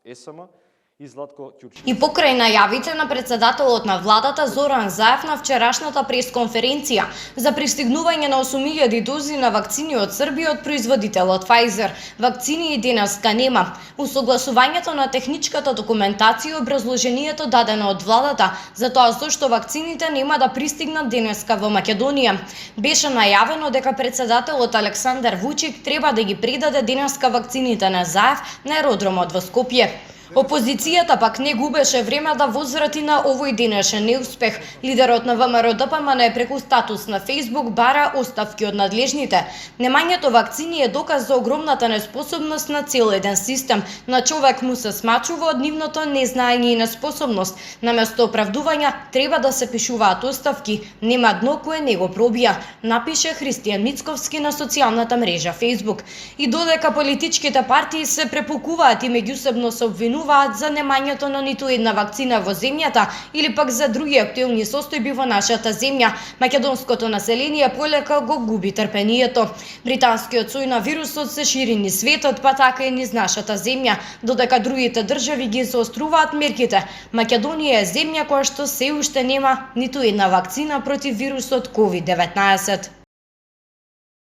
ЕСМ и Златко Ќурчев. И покрај најавите на председателот на владата Зоран Заев на вчерашната пресконференција за пристигнување на 8.000 дози на вакцини од Србија од производителот Pfizer, вакцини и денеска нема. Усогласувањето на техничката документација и образложението дадено од владата за тоа зошто вакцините нема да пристигнат денеска во Македонија. Беше најавено дека председателот Александар Вучик треба да ги предаде денеска вакцините на Заев на аеродромот во Скопје. Опозицијата пак не губеше време да возврати на овој денешен неуспех. Лидерот на ВМРО ДПМН преку статус на Facebook бара оставки од надлежните. Немањето вакцини е доказ за огромната неспособност на цел еден систем. На човек му се смачува од нивното незнаење и неспособност. Наместо оправдувања треба да се пишуваат оставки. Нема дно кое не го пробија, напише Христијан Мицковски на социјалната мрежа Facebook. И додека политичките партии се препукуваат и меѓусебно се обвинуваат за немањето на ниту една вакцина во земјата или пак за други актуелни состојби во нашата земја, македонското население полека го губи трпението. Британскиот сој на вирусот се шири низ светот, па така и низ нашата земја, додека другите држави ги заоструваат мерките. Македонија е земја која што се уште нема ниту една вакцина против вирусот COVID-19.